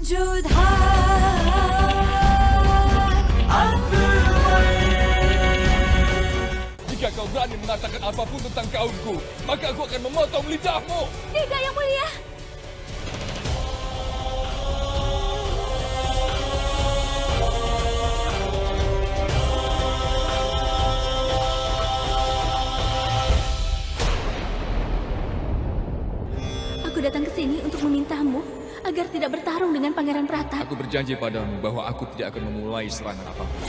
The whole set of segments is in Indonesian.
وجود Jika kau berani mengatakan apapun tentang kaumku, maka aku akan memotong lidahmu. Tidak, Yang Mulia. Aku datang ke sini untuk memintamu agar tidak bertarung dengan Pangeran Pratap. Aku berjanji padamu bahwa aku tidak akan memulai serangan apapun.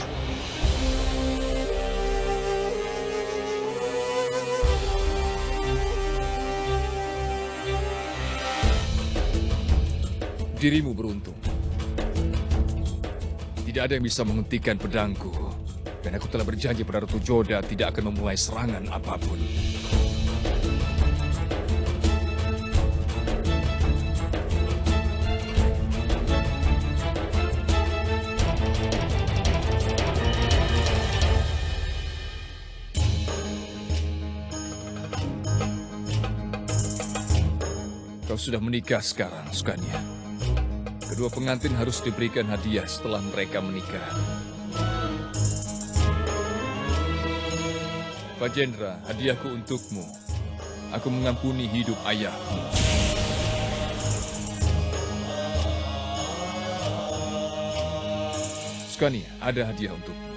Dirimu beruntung. Tidak ada yang bisa menghentikan pedangku. Dan aku telah berjanji pada Ratu Joda tidak akan memulai serangan apapun. Kau sudah menikah sekarang, Sukanya. Kedua pengantin harus diberikan hadiah setelah mereka menikah. Fajendra, hadiahku untukmu. Aku mengampuni hidup ayahmu. Sukanya, ada hadiah untukmu.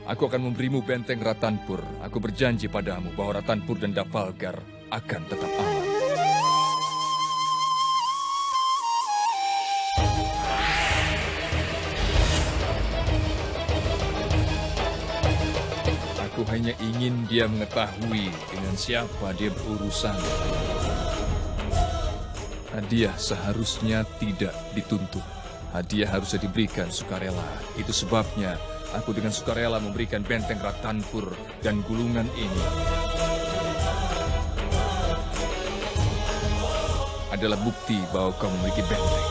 Aku akan memberimu benteng Ratanpur. Aku berjanji padamu bahwa Ratanpur dan Dafalgar akan tetap aman. Aku hanya ingin dia mengetahui dengan siapa dia berurusan. Hadiah seharusnya tidak dituntut. Hadiah harusnya diberikan sukarela. Itu sebabnya aku dengan sukarela memberikan benteng Ratanpur dan gulungan ini. Adalah bukti bahwa kau memiliki benteng.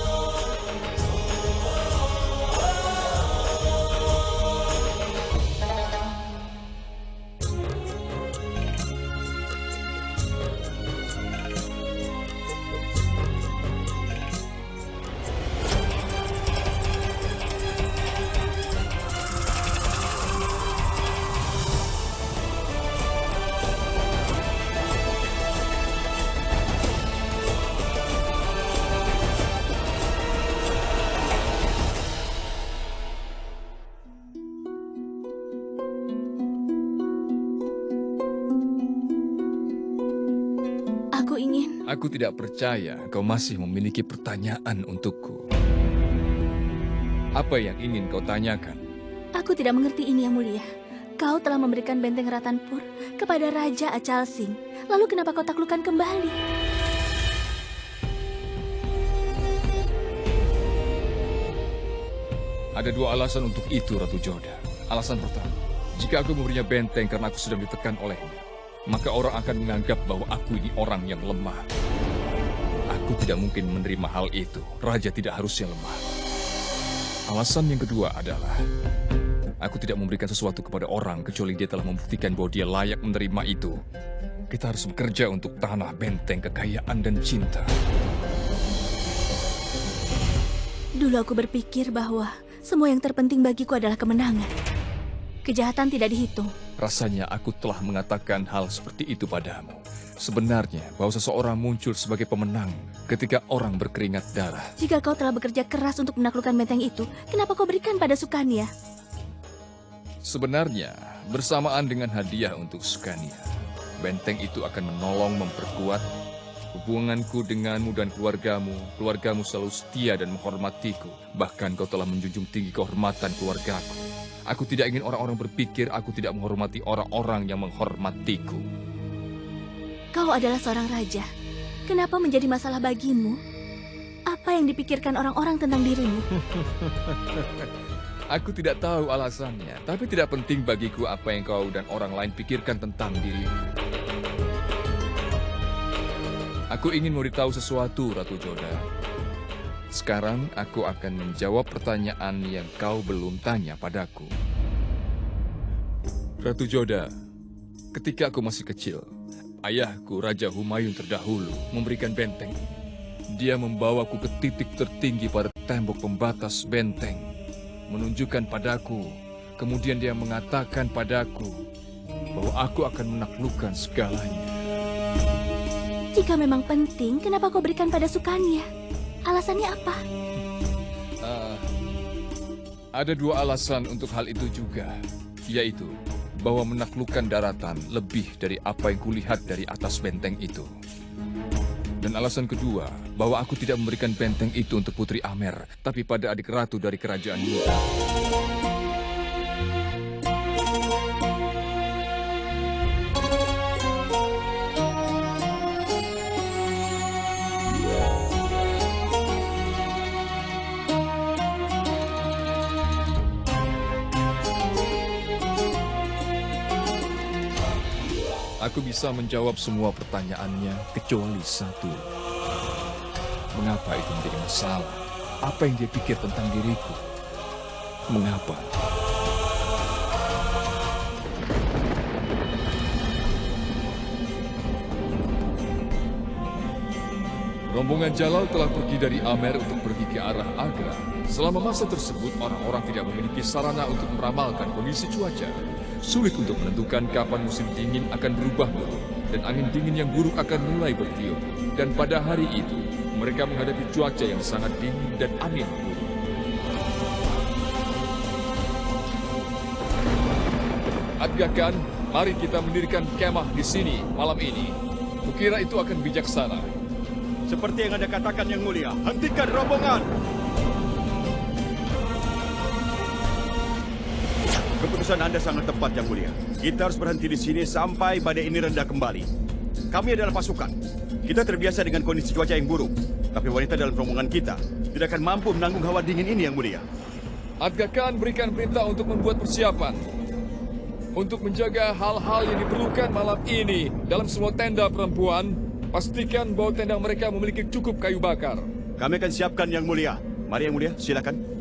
Aku tidak percaya kau masih memiliki pertanyaan untukku. Apa yang ingin kau tanyakan? Aku tidak mengerti ini, Yang Mulia. Kau telah memberikan benteng Ratanpur kepada Raja Acal Singh. Lalu kenapa kau taklukkan kembali? Ada dua alasan untuk itu, Ratu Joda. Alasan pertama, jika aku memberinya benteng karena aku sedang ditekan olehnya, maka orang akan menganggap bahwa aku ini orang yang lemah. Aku tidak mungkin menerima hal itu. Raja tidak harusnya lemah. Alasan yang kedua adalah, aku tidak memberikan sesuatu kepada orang kecuali dia telah membuktikan bahwa dia layak menerima itu. Kita harus bekerja untuk tanah, benteng, kekayaan, dan cinta. Dulu aku berpikir bahwa semua yang terpenting bagiku adalah kemenangan. Kejahatan tidak dihitung. Rasanya aku telah mengatakan hal seperti itu padamu. Sebenarnya bahwa seseorang muncul sebagai pemenang ketika orang berkeringat darah. Jika kau telah bekerja keras untuk menaklukkan benteng itu, kenapa kau berikan pada Sukanya? Sebenarnya bersamaan dengan hadiah untuk Sukanya, benteng itu akan menolong memperkuat hubunganku denganmu dan keluargamu. Keluargamu selalu setia dan menghormatiku. Bahkan kau telah menjunjung tinggi kehormatan keluargaku. Aku tidak ingin orang-orang berpikir aku tidak menghormati orang-orang yang menghormatiku. Kau adalah seorang raja. Kenapa menjadi masalah bagimu? Apa yang dipikirkan orang-orang tentang dirimu? Aku tidak tahu alasannya, tapi tidak penting bagiku apa yang kau dan orang lain pikirkan tentang dirimu. Aku ingin memberitahu sesuatu, Ratu Joda. Sekarang aku akan menjawab pertanyaan yang kau belum tanya padaku. Ratu Joda, ketika aku masih kecil, ayahku, Raja Humayun terdahulu, memberikan benteng ini. Dia membawaku ke titik tertinggi pada tembok pembatas benteng, menunjukkan padaku, kemudian dia mengatakan padaku bahwa aku akan menaklukkan segalanya. Jika memang penting, kenapa kau berikan pada Sukanya? Alasannya apa? Ada dua alasan untuk hal itu juga, yaitu bahwa menaklukkan daratan lebih dari apa yang kulihat dari atas benteng itu. Dan alasan kedua, bahwa aku tidak memberikan benteng itu untuk Putri Amer, tapi pada adik ratu dari kerajaan Yuda. Aku bisa menjawab semua pertanyaannya kecuali satu. Mengapa itu menjadi masalah? Apa yang dia pikir tentang diriku? Mengapa? Rombongan Jalal telah pergi dari Amer untuk pergi ke arah Agra. Selama masa tersebut, orang-orang tidak memiliki sarana untuk meramalkan kondisi cuaca. Sulit untuk menentukan kapan musim dingin akan berubah buruk, dan angin dingin yang buruk akan mulai bertiup. Dan pada hari itu, mereka menghadapi cuaca yang sangat dingin dan angin buruk. Adgakan, mari kita mendirikan kemah di sini malam ini. Kukira itu akan bijaksana. Seperti yang Anda katakan, Yang Mulia, hentikan rombongan! Keputusan Anda sangat tepat, Yang Mulia. Kita harus berhenti di sini sampai badai ini reda kembali. Kami adalah pasukan. Kita terbiasa dengan kondisi cuaca yang buruk. Tapi wanita dalam rombongan kita tidak akan mampu menanggung hawa dingin ini, Yang Mulia. Adgakan berikan perintah untuk membuat persiapan. Untuk menjaga hal-hal yang diperlukan malam ini dalam semua tenda perempuan, pastikan bahwa tenda mereka memiliki cukup kayu bakar. Kami akan siapkan, Yang Mulia. Mari, Yang Mulia, silakan.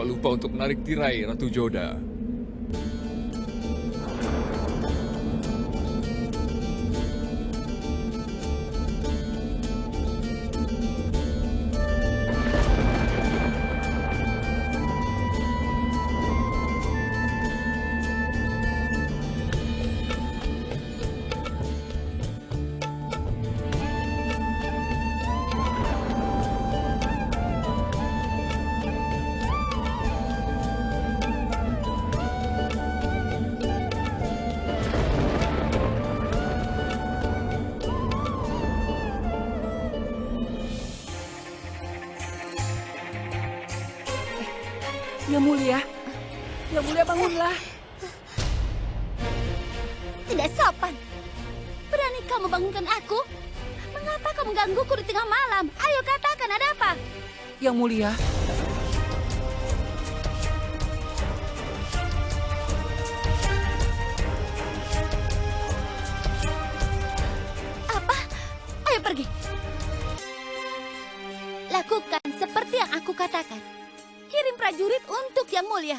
Lupa untuk menarik tirai, Ratu Joda. Yang Mulia bangunlah. Tidak sopan. Berani kamu bangunkan aku? Mengapa kau menggangguku di tengah malam? Ayo katakan, ada apa? Yang Mulia. Apa? Ayo pergi. katakan. Kirim prajurit untuk Yang Mulia.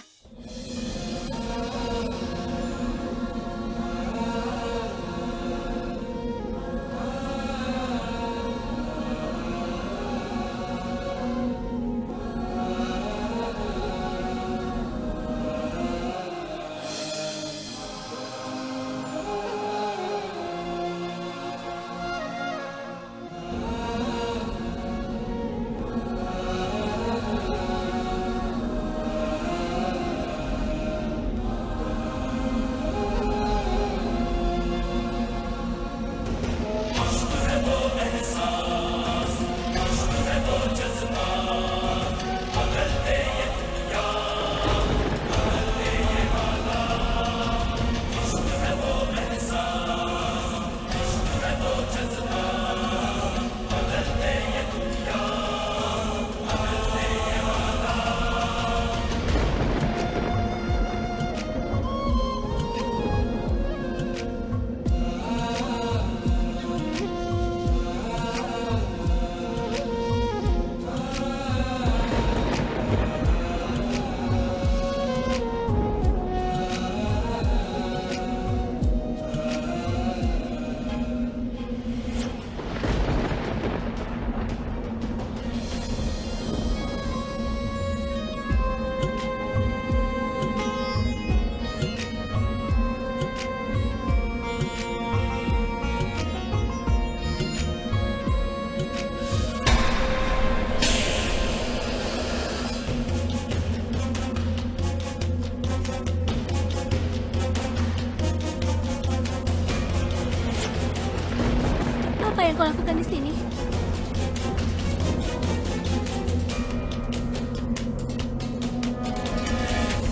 Apa yang kau lakukan di sini?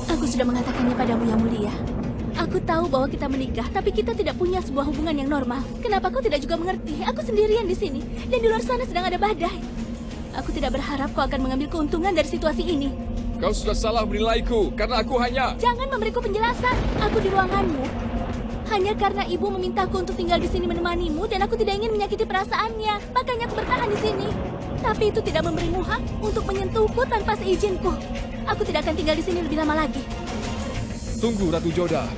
Aku sudah mengatakannya padamu, Yang Mulia. Aku tahu bahwa kita menikah, tapi kita tidak punya sebuah hubungan yang normal. Kenapa kau tidak juga mengerti? Aku sendirian di sini, dan di luar sana sedang ada badai. Aku tidak berharap kau akan mengambil keuntungan dari situasi ini. Kau sudah salah menilaiku, karena aku hanya... Jangan memberiku penjelasan. Aku di ruanganmu. Hanya karena ibu memintaku untuk tinggal di sini menemanimu, dan aku tidak ingin menyakiti perasaannya. Makanya aku bertahan di sini. Tapi itu tidak memberimu hak untuk menyentuhku tanpa seizinku. Aku tidak akan tinggal di sini lebih lama lagi. Tunggu, Ratu Joda.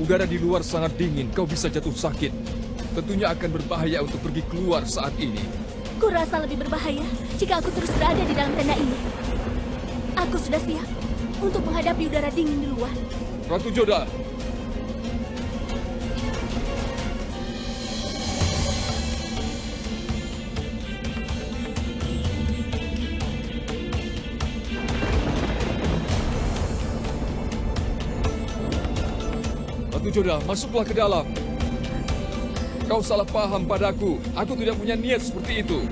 Udara di luar sangat dingin, kau bisa jatuh sakit. Tentunya akan berbahaya untuk pergi keluar saat ini. Kurasa lebih berbahaya jika aku terus berada di dalam tenda ini. Aku sudah siap untuk menghadapi udara dingin di luar. Ratu Joda. Ratu Joda, masuklah ke dalam. Kau salah paham padaku. Aku tidak punya niat seperti itu.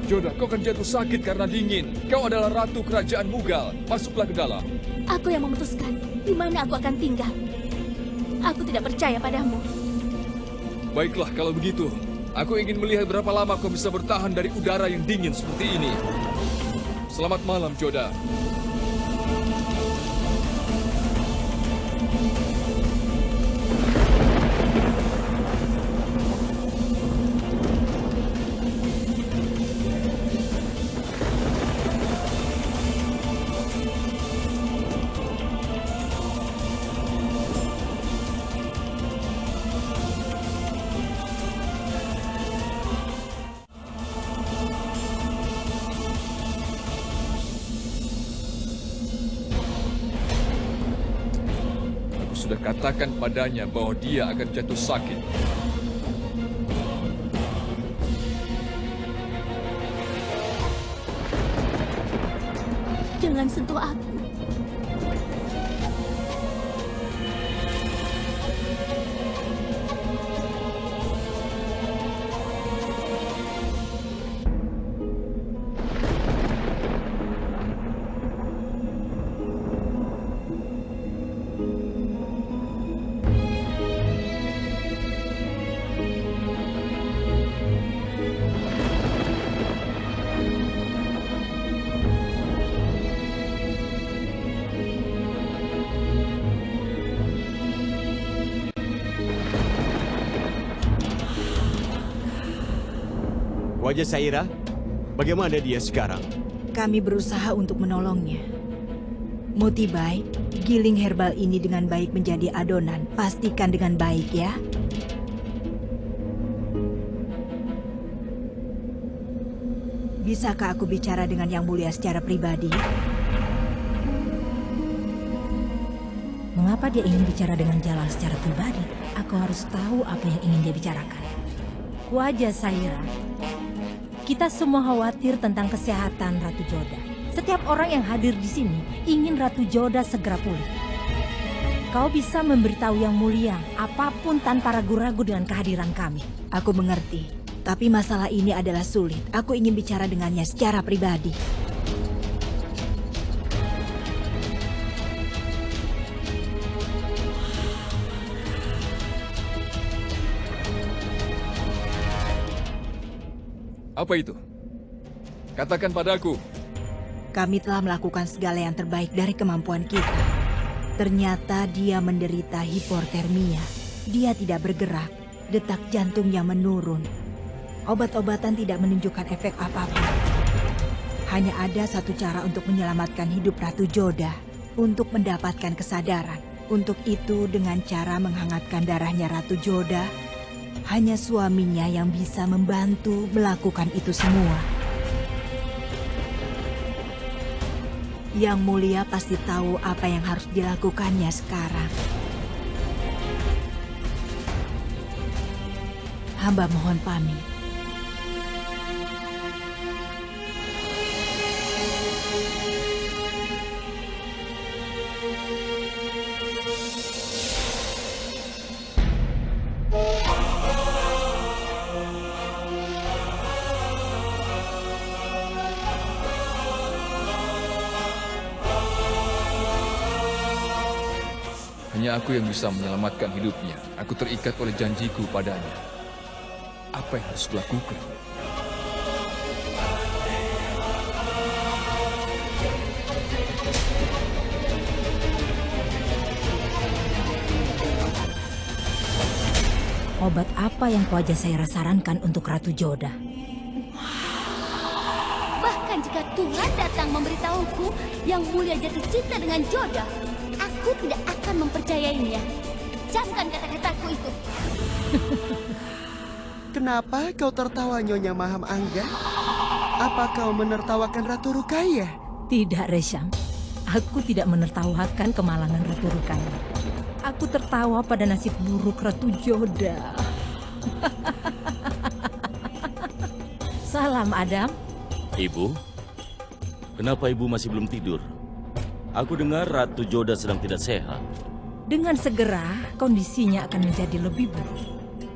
Joda, kau akan jatuh sakit karena dingin. Kau adalah ratu kerajaan Mughal. Masuklah ke dalam. Aku yang memutuskan di mana aku akan tinggal. Aku tidak percaya padamu. Baiklah kalau begitu. Aku ingin melihat berapa lama kau bisa bertahan dari udara yang dingin seperti ini. Selamat malam, Joda. Sudah katakan padanya bahwa dia akan jatuh sakit. Jangan sentuh aku. Wajah Saira, bagaimana dia sekarang? Kami berusaha untuk menolongnya. Motibai, giling herbal ini dengan baik menjadi adonan. Pastikan dengan baik ya. Bisakah aku bicara dengan Yang Mulia secara pribadi? Mengapa dia ingin bicara dengan Jalal secara pribadi? Aku harus tahu apa yang ingin dia bicarakan. Wajah Saira, kita semua khawatir tentang kesehatan Ratu Joda. Setiap orang yang hadir di sini ingin Ratu Joda segera pulih. Kau bisa memberitahu Yang Mulia apapun tanpa ragu-ragu dengan kehadiran kami. Aku mengerti, tapi masalah ini adalah sulit. Aku ingin bicara dengannya secara pribadi. Apa itu? Katakan padaku. Kami telah melakukan segala yang terbaik dari kemampuan kita. Ternyata dia menderita hipotermia. Dia tidak bergerak, detak jantungnya menurun. Obat-obatan tidak menunjukkan efek apapun. Hanya ada satu cara untuk menyelamatkan hidup Ratu Joda, untuk mendapatkan kesadaran. Untuk itu dengan cara menghangatkan darahnya Ratu Joda, hanya suaminya yang bisa membantu melakukan itu semua. Yang Mulia pasti tahu apa yang harus dilakukannya sekarang. Hamba mohon pamit. Hanya aku yang bisa menyelamatkan hidupnya. Aku terikat oleh janjiku padanya. Apa yang harus kulakukan? Obat apa yang Wajah Saira sarankan untuk Ratu Joda? Bahkan jika Tuhan datang memberitahuku Yang Mulia jatuh cinta dengan Joda, aku tidak akan mempercayainya. Camkan kata-kataku itu. Kenapa kau tertawa, Nyonya Maham Angga? Apa kau menertawakan Ratu Rukaya? Tidak, Resham. Aku tidak menertawakan kemalangan Ratu Rukaya. Aku tertawa pada nasib buruk Ratu Joda. Salam, Adam. Ibu, kenapa ibu masih belum tidur? Aku dengar Ratu Joda sedang tidak sehat. Dengan segera, kondisinya akan menjadi lebih buruk.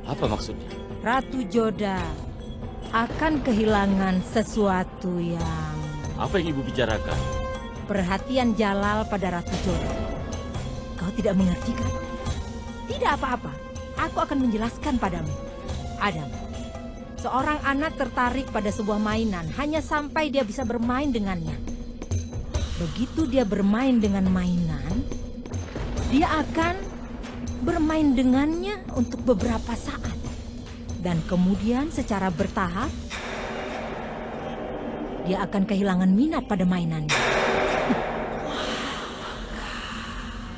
Apa maksudnya? Ratu Joda akan kehilangan sesuatu yang... Apa yang ibu bicarakan? Perhatian Jalal pada Ratu Joda. Kau tidak mengerti kan? Tidak apa-apa. Aku akan menjelaskan padamu. Adam, seorang anak tertarik pada sebuah mainan hanya sampai dia bisa bermain dengannya. Begitu dia bermain dengan mainan, dia akan bermain dengannya untuk beberapa saat. Dan kemudian secara bertahap, dia akan kehilangan minat pada mainannya.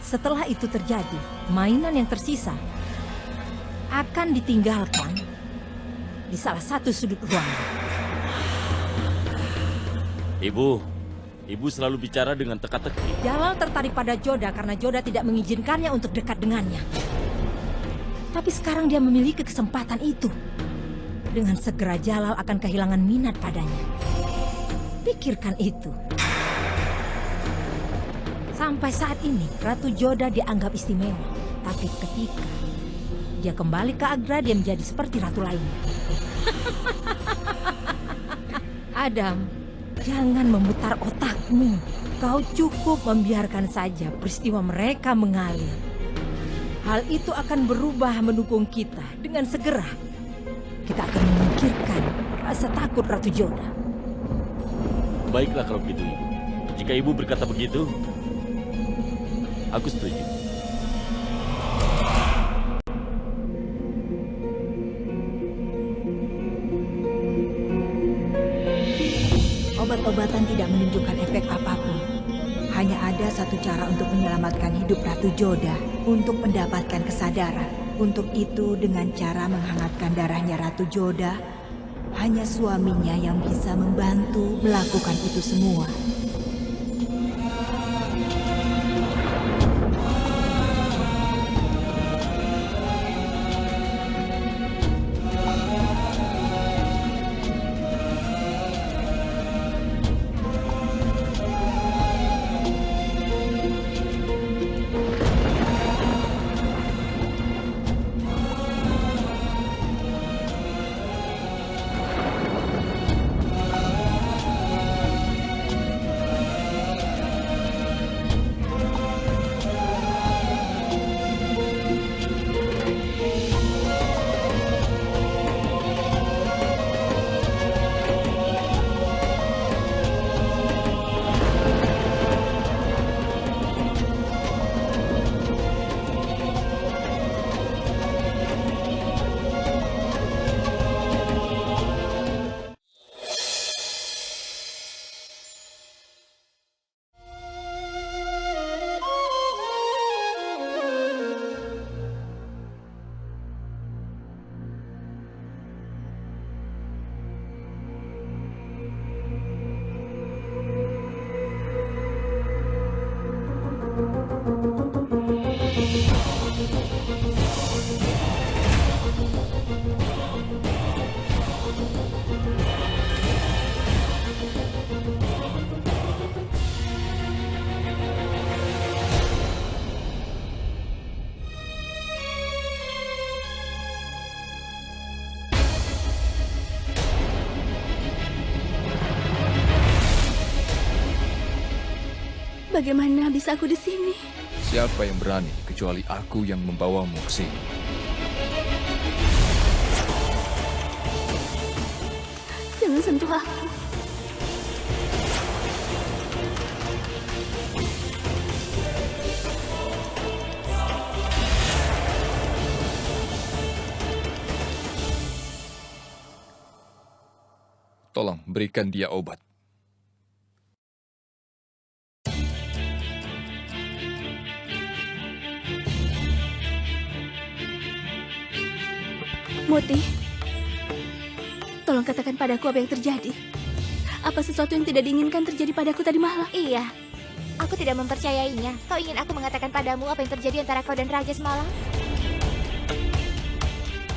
Setelah itu terjadi, mainan yang tersisa akan ditinggalkan di salah satu sudut ruangan. Ibu selalu bicara dengan teka-teki. Jalal tertarik pada Joda karena Joda tidak mengizinkannya untuk dekat dengannya. Tapi sekarang dia memiliki kesempatan itu. Dengan segera Jalal akan kehilangan minat padanya. Pikirkan itu. Sampai saat ini, Ratu Joda dianggap istimewa. Tapi ketika dia kembali ke Agra, dia menjadi seperti ratu lainnya. Adam, jangan memutar otakmu. Kau cukup membiarkan saja peristiwa mereka mengalir. Hal itu akan berubah mendukung kita. Dengan segera, kita akan menyingkirkan rasa takut Ratu Joda. Baiklah kalau begitu, Ibu. Jika Ibu berkata begitu, aku setuju. Obat-obatan tidak menunjukkan efek apapun. Hanya ada satu cara untuk menyelamatkan hidup Ratu Joda, untuk mendapatkan kesadaran. Untuk itu dengan cara menghangatkan darahnya Ratu Joda, hanya suaminya yang bisa membantu melakukan itu semua. Bagaimana bisa aku di sini? Siapa yang berani kecuali aku yang membawamu ke sini? Jangan sentuh aku. Tolong berikan dia obat. Moti, tolong katakan padaku apa yang terjadi. Apa sesuatu yang tidak diinginkan terjadi padaku tadi malam? Iya, aku tidak mempercayainya. Kau ingin aku mengatakan padamu apa yang terjadi antara kau dan Raja semalam?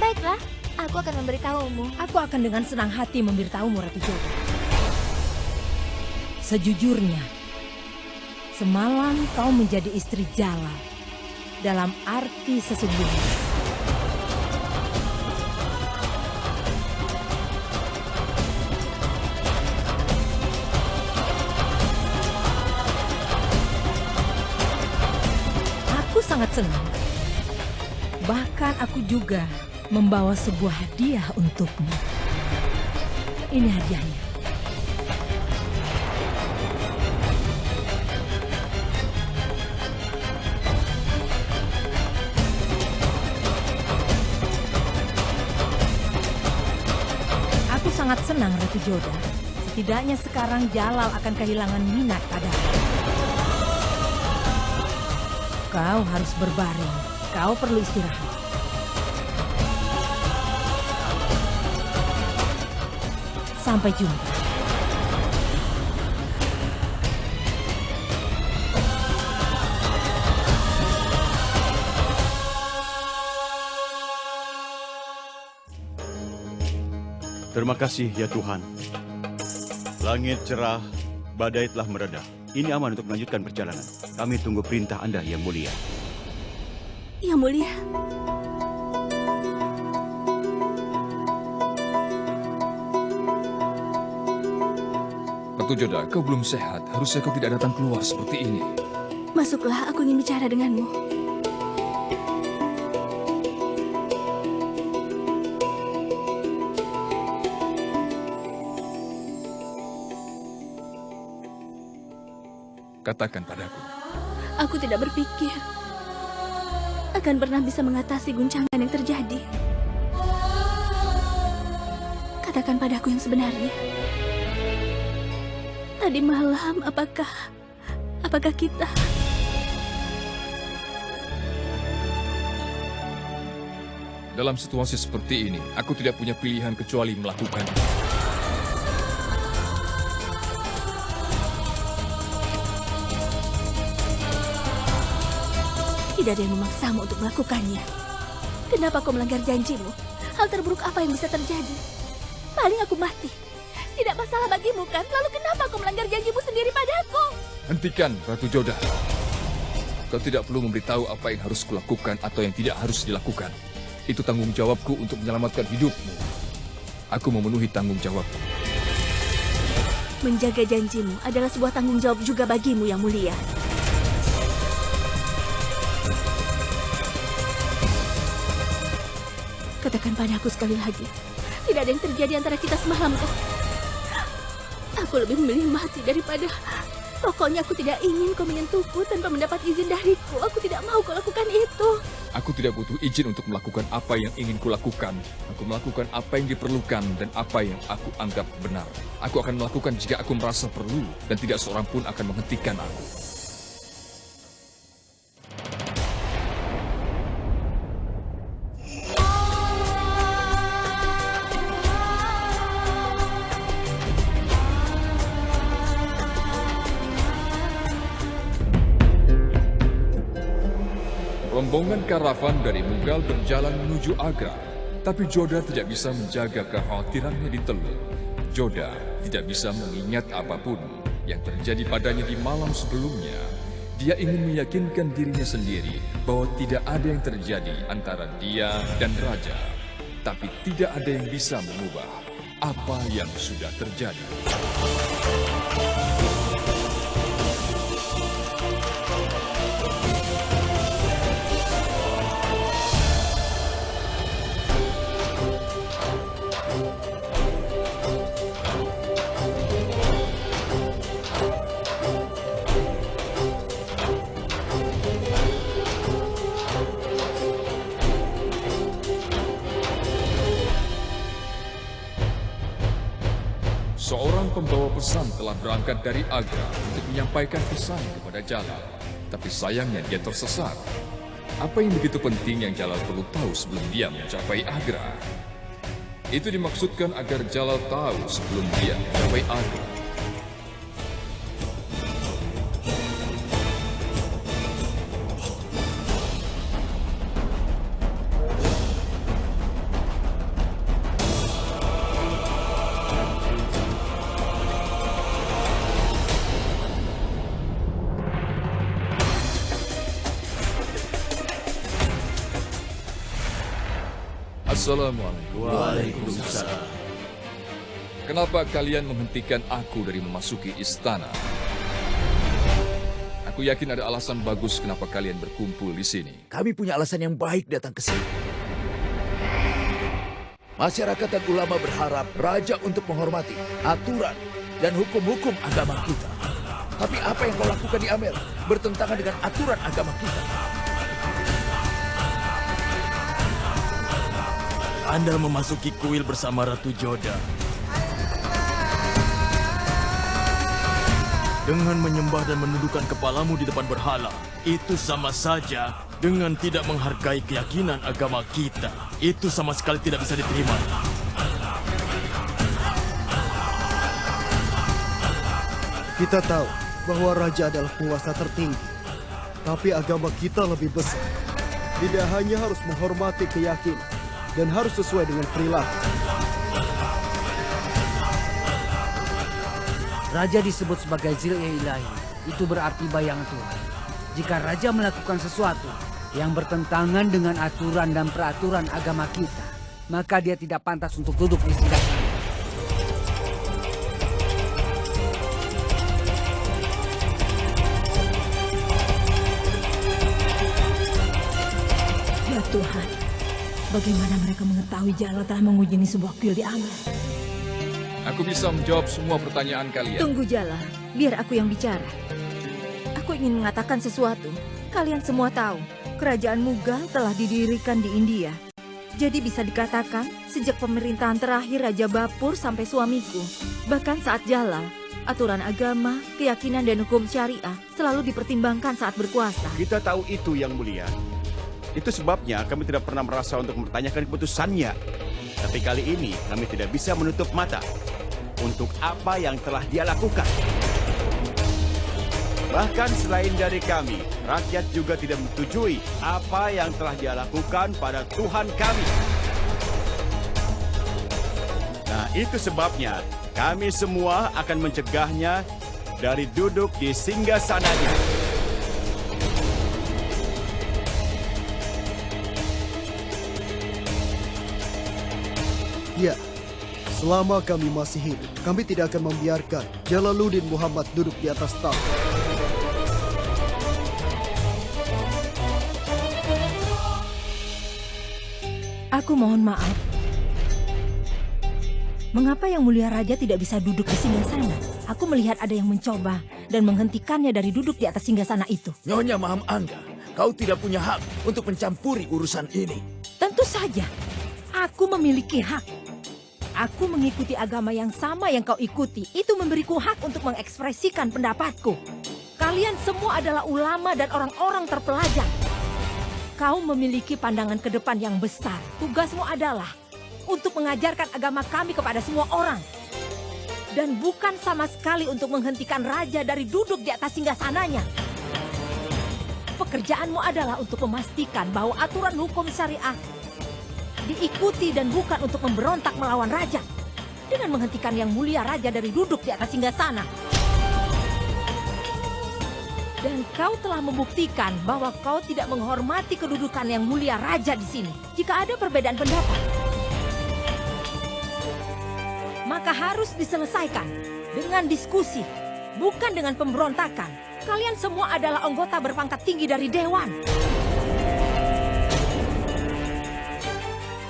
Baiklah, aku akan memberitahumu. Aku akan dengan senang hati memberitahumu, Ratu Joda. Sejujurnya, semalam kau menjadi istri Jalal dalam arti sesungguhnya. Sangat senang. Bahkan aku juga membawa sebuah hadiah untukmu. Ini hadiahnya. Aku sangat senang, Ratu Joda. Setidaknya sekarang Jalal akan kehilangan minat padamu. Kau harus berbaring. Kau perlu istirahat. Sampai jumpa. Terima kasih ya Tuhan. Langit cerah, badai telah mereda. Ini aman untuk melanjutkan perjalanan. Kami tunggu perintah Anda, Yang Mulia. Yang Mulia. Ratu Joda, kau belum sehat. Harusnya kau tidak datang keluar seperti ini. Masuklah, aku ingin bicara denganmu. Katakan padaku. Aku tidak berpikir akan pernah bisa mengatasi guncangan yang terjadi. Katakan padaku yang sebenarnya. Tadi malam, apakah kita... Dalam situasi seperti ini, aku tidak punya pilihan kecuali melakukannya. Tidak ada yang memaksamu untuk melakukannya. Kenapa kau melanggar janjimu? Hal terburuk apa yang bisa terjadi? Paling aku mati. Tidak masalah bagimu kan? Lalu kenapa kau melanggar janjimu sendiri padaku? Hentikan, Ratu Jodah. Kau tidak perlu memberitahu apa yang harus kulakukan atau yang tidak harus dilakukan. Itu tanggung jawabku untuk menyelamatkan hidupmu. Aku memenuhi tanggung jawabku. Menjaga janjimu adalah sebuah tanggung jawab juga bagimu, Yang Mulia. Katakan padaku sekali lagi, tidak ada yang terjadi antara kita semalam, kan? Aku lebih memilih mati daripada... Pokoknya aku tidak ingin kau menyentuhku tanpa mendapat izin dariku. Aku tidak mau kau lakukan itu. Aku tidak butuh izin untuk melakukan apa yang ingin kulakukan. Aku melakukan apa yang diperlukan dan apa yang aku anggap benar. Aku akan melakukan jika aku merasa perlu dan tidak seorang pun akan menghentikan aku. Rombongan karavan dari Mughal berjalan menuju Agra, tapi Jodah tidak bisa menjaga kekhawatirannya di Teluk. Jodah tidak bisa mengingat apapun yang terjadi padanya di malam sebelumnya. Dia ingin meyakinkan dirinya sendiri bahwa tidak ada yang terjadi antara dia dan Raja. Tapi tidak ada yang bisa mengubah apa yang sudah terjadi. Seorang pembawa pesan telah berangkat dari Agra untuk menyampaikan pesan kepada Jalal. Tapi sayangnya dia tersesat. Apa yang begitu penting yang Jalal perlu tahu sebelum dia mencapai Agra? Itu dimaksudkan agar Jalal tahu sebelum dia mencapai Agra. Assalamualaikum. Waalaikumsalam. Kenapa kalian menghentikan aku dari memasuki istana? Aku yakin ada alasan bagus kenapa kalian berkumpul di sini. Kami punya alasan yang baik datang ke sini. Masyarakat dan ulama berharap raja untuk menghormati aturan dan hukum-hukum agama kita. Tapi apa yang kau lakukan di Amel bertentangan dengan aturan agama kita. Anda memasuki kuil bersama Ratu Jodah. Dengan menyembah dan menundukkan kepalamu di depan berhala, itu sama saja dengan tidak menghargai keyakinan agama kita. Itu sama sekali tidak bisa diterima. Kita tahu bahwa raja adalah penguasa tertinggi. Tapi agama kita lebih besar. Tidak hanya harus menghormati keyakinan, dan harus sesuai dengan perilaku. Raja disebut sebagai Zil-e-Ilahi. Itu berarti bayangan Tuhan. Jika raja melakukan sesuatu yang bertentangan dengan aturan dan peraturan agama kita, maka dia tidak pantas untuk duduk di singgasana. Ya Tuhan, bagaimana mereka mengetahui Jalal telah mengunjungi sebuah kuil di Amel? Aku bisa menjawab semua pertanyaan kalian. Tunggu Jalal, biar aku yang bicara. Aku ingin mengatakan sesuatu. Kalian semua tahu, kerajaan Mughal telah didirikan di India. Jadi bisa dikatakan, sejak pemerintahan terakhir Raja Bapur sampai suamiku. Bahkan saat Jalal, Aturan agama, keyakinan, dan hukum syariah selalu dipertimbangkan saat berkuasa. Kita tahu itu, Yang Mulia. Itu sebabnya kami tidak pernah merasa untuk mempertanyakan keputusannya. Tapi kali ini kami tidak bisa menutup mata untuk apa yang telah dia lakukan. Bahkan selain dari kami, rakyat juga tidak menyetujui apa yang telah dia lakukan pada Tuhan kami. Nah, itu sebabnya kami semua akan mencegahnya dari duduk di singgasananya. Ya, selama kami masih hidup, kami tidak akan membiarkan Jalaluddin Muhammad duduk di atas tahta. Aku mohon maaf. Mengapa Yang Mulia Raja tidak bisa duduk di singgasana? Aku melihat ada yang mencoba dan menghentikannya dari duduk di atas singgasana itu. Nyonya Maham Angga, kau tidak punya hak untuk mencampuri urusan ini. Tentu saja, aku memiliki hak. Aku mengikuti agama yang sama yang kau ikuti. Itu memberiku hak untuk mengekspresikan pendapatku. Kalian semua adalah ulama dan orang-orang terpelajar. Kau memiliki pandangan ke depan yang besar. Tugasmu adalah untuk mengajarkan agama kami kepada semua orang. Dan bukan sama sekali untuk menghentikan raja dari duduk di atas singgasananya. Pekerjaanmu adalah untuk memastikan bahwa aturan hukum syariah diikuti dan bukan untuk memberontak melawan raja. Dengan menghentikan Yang Mulia Raja dari duduk di atas singgasana. Dan kau telah membuktikan bahwa kau tidak menghormati kedudukan Yang Mulia Raja di sini. Jika ada perbedaan pendapat, maka harus diselesaikan dengan diskusi, bukan dengan pemberontakan. Kalian semua adalah anggota berpangkat tinggi dari Dewan.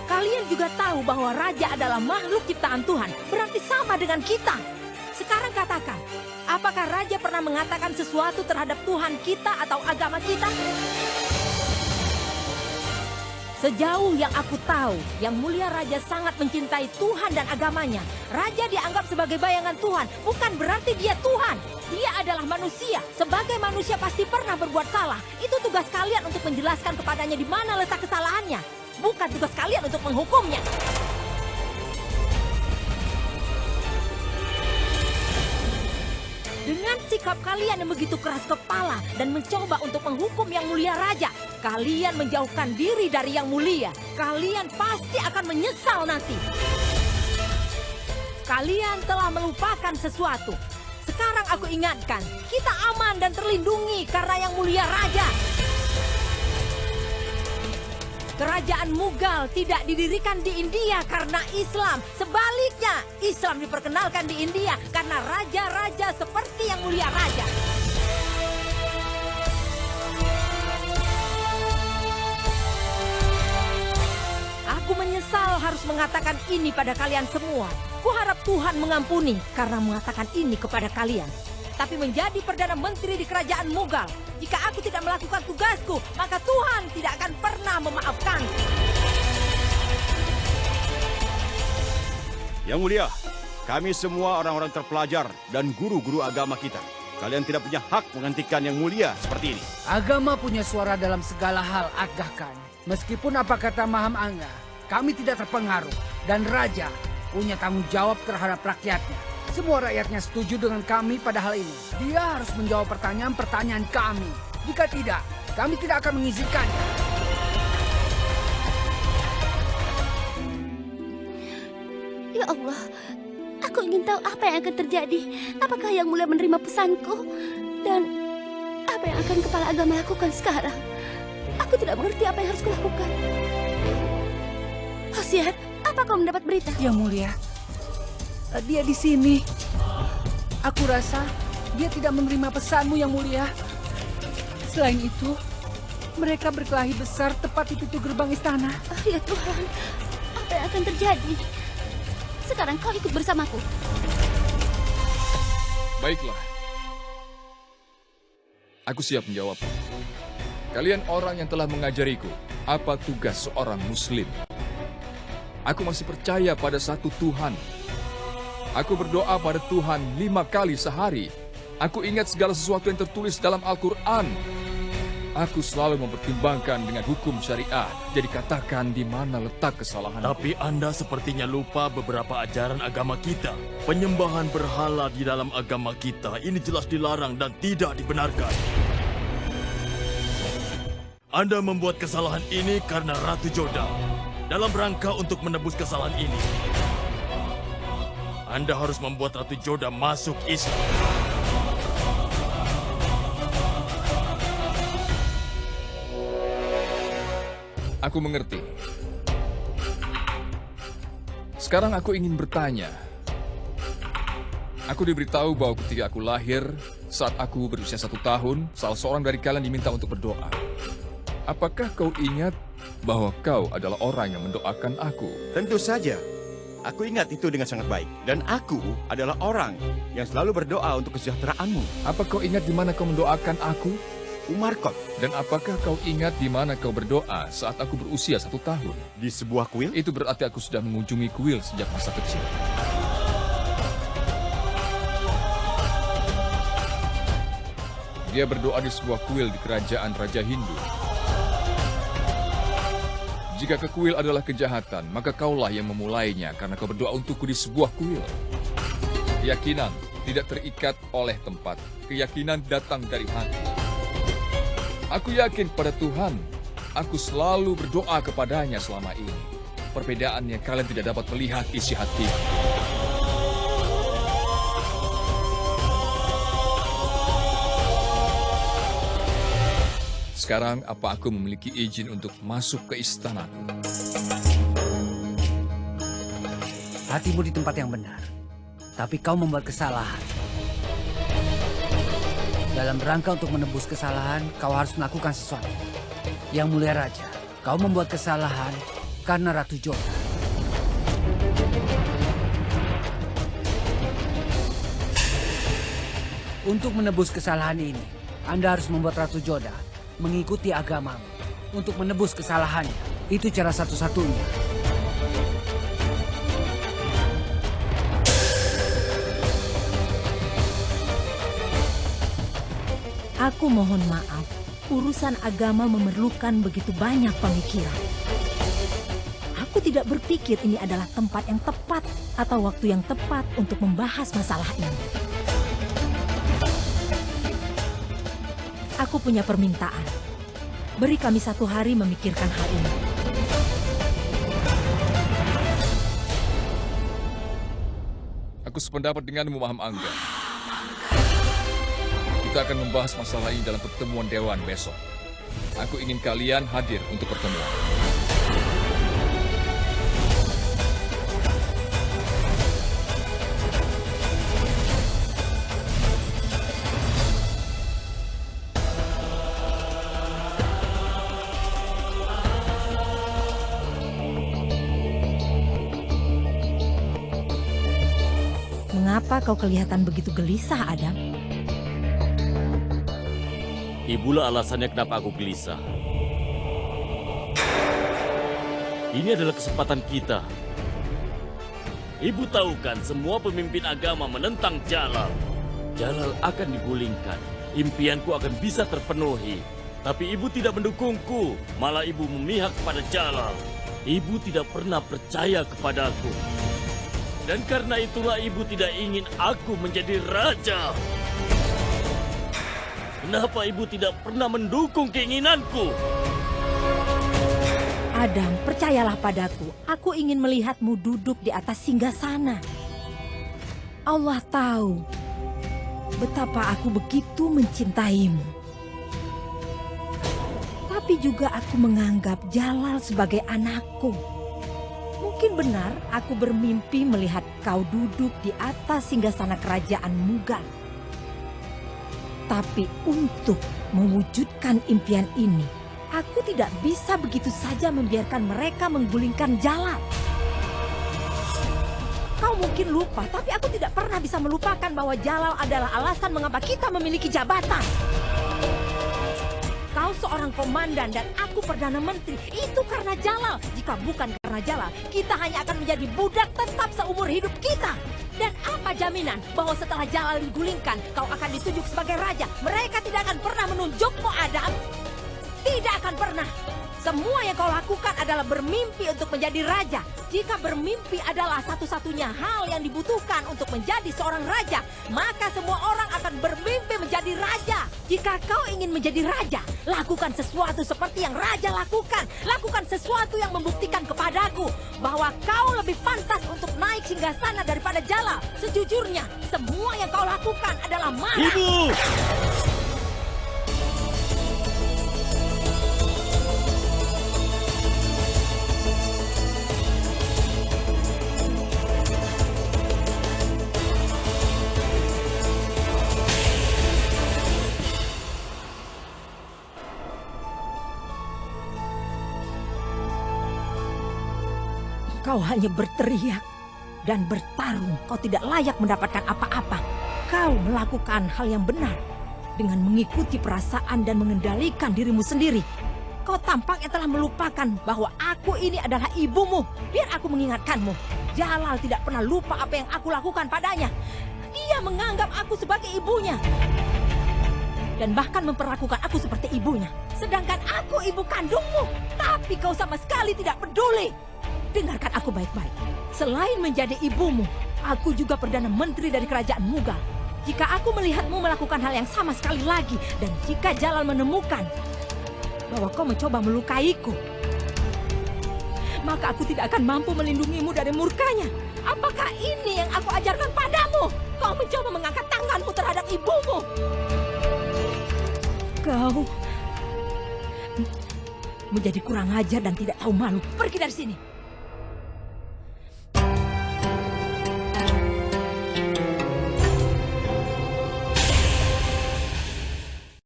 Kalian juga tahu bahwa raja adalah makhluk ciptaan Tuhan, berarti sama dengan kita. Sekarang katakan, apakah raja pernah mengatakan sesuatu terhadap Tuhan kita atau agama kita? Sejauh yang aku tahu, Yang Mulia Raja sangat mencintai Tuhan dan agamanya. Raja dianggap sebagai bayangan Tuhan, bukan berarti dia Tuhan. Dia adalah manusia. Sebagai manusia pasti pernah berbuat salah. Itu tugas kalian untuk menjelaskan kepadanya di mana letak kesalahannya. Bukan tugas kalian untuk menghukumnya. Dengan sikap kalian yang begitu keras kepala dan mencoba untuk menghukum Yang Mulia Raja, kalian menjauhkan diri dari Yang Mulia. Kalian pasti akan menyesal nanti. Kalian telah melupakan sesuatu. Sekarang aku ingatkan, kita aman dan terlindungi karena Yang Mulia Raja. Kerajaan Mughal tidak didirikan di India karena Islam. Sebaliknya, Islam diperkenalkan di India karena raja-raja seperti Yang Mulia Raja. Aku menyesal harus mengatakan ini pada kalian semua. Kuharap Tuhan mengampuni karena mengatakan ini kepada kalian. Tapi menjadi Perdana Menteri di Kerajaan Mughal, jika aku tidak melakukan tugasku, maka Tuhan tidak akan pernah memaafkan. Yang Mulia, kami semua orang-orang terpelajar dan guru-guru agama kita. Kalian tidak punya hak menghentikan Yang Mulia seperti ini. Agama punya suara dalam segala hal, Aga Khan. Meskipun apa kata Maham Angga, kami tidak terpengaruh. Dan Raja punya tanggung jawab terhadap rakyatnya. Semua rakyatnya setuju dengan kami pada hal ini. Dia harus menjawab pertanyaan-pertanyaan kami. Jika tidak, kami tidak akan mengizinkannya. Ya Allah, aku ingin tahu apa yang akan terjadi. Apakah Yang Mulia menerima pesanku? Dan apa yang akan kepala agama lakukan sekarang? Aku tidak mengerti apa yang harus kulakukan. Hosiat, apa kau mendapat berita? Yang Mulia, dia di sini. Aku rasa dia tidak menerima pesanmu, Yang Mulia. Selain itu, mereka berkelahi besar tepat di pintu gerbang istana. Ya Tuhan, apa yang akan terjadi? Sekarang kau ikut bersamaku. Baiklah. Aku siap menjawab. Kalian orang yang telah mengajariku apa tugas seorang Muslim. Aku masih percaya pada satu Tuhan. Aku berdoa pada Tuhan 5 kali sehari. Aku ingat segala sesuatu yang tertulis dalam Al-Quran. Aku selalu mempertimbangkan dengan hukum syariah. Jadi katakan di mana letak kesalahan. Tapi Anda sepertinya lupa beberapa ajaran agama kita. Penyembahan berhala di dalam agama kita ini jelas dilarang dan tidak dibenarkan. Anda membuat kesalahan ini karena Ratu Joda. Dalam rangka untuk menebus kesalahan ini, Anda harus membuat Ratu Joda masuk Islam. Aku mengerti. Sekarang aku ingin bertanya. Aku diberitahu bahwa ketika aku lahir, saat aku berusia 1 tahun, salah seorang dari kalian diminta untuk berdoa. Apakah kau ingat bahwa kau adalah orang yang mendoakan aku? Tentu saja. Aku ingat itu dengan sangat baik. Dan aku adalah orang yang selalu berdoa untuk kesejahteraanmu. Apa kau ingat di mana kau mendoakan aku? Umarkot. Dan apakah kau ingat di mana kau berdoa saat aku berusia 1 tahun? Di sebuah kuil? Itu berarti aku sudah mengunjungi kuil sejak masa kecil. Dia berdoa di sebuah kuil di kerajaan Raja Hindu. Jika ke kuil adalah kejahatan, maka kaulah yang memulainya karena kau berdoa untukku di sebuah kuil. Keyakinan tidak terikat oleh tempat. Keyakinan datang dari hati. Aku yakin pada Tuhan. Aku selalu berdoa kepadanya selama ini. Perbedaannya kalian tidak dapat melihat isi hati. Sekarang apa aku memiliki izin untuk masuk ke istanaku? Hatimu di tempat yang benar, tapi kau membuat kesalahan. Dalam rangka untuk menebus kesalahan, kau harus melakukan sesuatu. Yang Mulia Raja, kau membuat kesalahan karena Ratu Joda. Untuk menebus kesalahan ini, Anda harus membuat Ratu Joda mengikuti agamamu. Untuk menebus kesalahannya, itu cara satu-satunya. Aku mohon maaf, urusan agama memerlukan begitu banyak pemikiran. Aku tidak berpikir ini adalah tempat yang tepat atau waktu yang tepat untuk membahas masalah ini. Aku punya permintaan. Beri kami 1 hari memikirkan hal ini. Aku sependapat denganmu, Maham Angga. Kita akan membahas masalah ini dalam pertemuan Dewan besok. Aku ingin kalian hadir untuk pertemuan. Mengapa kau kelihatan begitu gelisah, Adam? Ibulah alasannya kenapa aku gelisah. Ini adalah kesempatan kita. Ibu tahu kan semua pemimpin agama menentang Jalal. Jalal akan digulingkan. Impianku akan bisa terpenuhi. Tapi ibu tidak mendukungku. Malah ibu memihak kepada Jalal. Ibu tidak pernah percaya kepadaku. Dan karena itulah ibu tidak ingin aku menjadi raja. Kenapa ibu tidak pernah mendukung keinginanku? Adam, percayalah padaku. Aku ingin melihatmu duduk di atas singgasana. Allah tahu betapa aku begitu mencintaimu. Tapi juga aku menganggap Jalal sebagai anakku. Mungkin benar aku bermimpi melihat kau duduk di atas singgasana kerajaan Mughal. Tapi untuk mewujudkan impian ini, aku tidak bisa begitu saja membiarkan mereka menggulingkan Jalal. Kau mungkin lupa, tapi aku tidak pernah bisa melupakan bahwa Jalal adalah alasan mengapa kita memiliki jabatan. Kau Kau seorang komandan dan aku Perdana Menteri. Itu karena Jalal. Jika bukan karena Jalal, kita hanya akan menjadi budak tetap seumur hidup kita. Dan apa jaminan bahwa setelah Jalal digulingkan, kau akan ditunjuk sebagai raja? Mereka tidak akan pernah menunjukmu, Adam. Tidak akan pernah. Semua yang kau lakukan adalah bermimpi untuk menjadi raja. Jika bermimpi adalah satu-satunya hal yang dibutuhkan untuk menjadi seorang raja, maka semua orang akan bermimpi menjadi raja. Jika kau ingin menjadi raja, lakukan sesuatu seperti yang raja lakukan. Lakukan sesuatu yang membuktikan kepadaku bahwa kau lebih pantas untuk naik singgasana daripada Jalal. Sejujurnya, semua yang kau lakukan adalah marah. Ibu! Kau hanya berteriak dan bertarung. Kau tidak layak mendapatkan apa-apa. Kau melakukan hal yang benar dengan mengikuti perasaan dan mengendalikan dirimu sendiri. Kau tampaknya telah melupakan bahwa aku ini adalah ibumu. Biar aku mengingatkanmu. Jalal tidak pernah lupa apa yang aku lakukan padanya. Dia menganggap aku sebagai ibunya. Dan bahkan memperlakukan aku seperti ibunya. Sedangkan aku ibu kandungmu. Tapi kau sama sekali tidak peduli. Dengarkan aku baik-baik. Selain menjadi ibumu, aku juga Perdana Menteri dari Kerajaan Mughal. Jika aku melihatmu melakukan hal yang sama sekali lagi, dan jika Jalal menemukan bahwa kau mencoba melukaiku, maka aku tidak akan mampu melindungimu dari murkanya. Apakah ini yang aku ajarkan padamu? Kau mencoba mengangkat tanganmu terhadap ibumu. Kau menjadi kurang ajar dan tidak tahu malu. Pergi dari sini.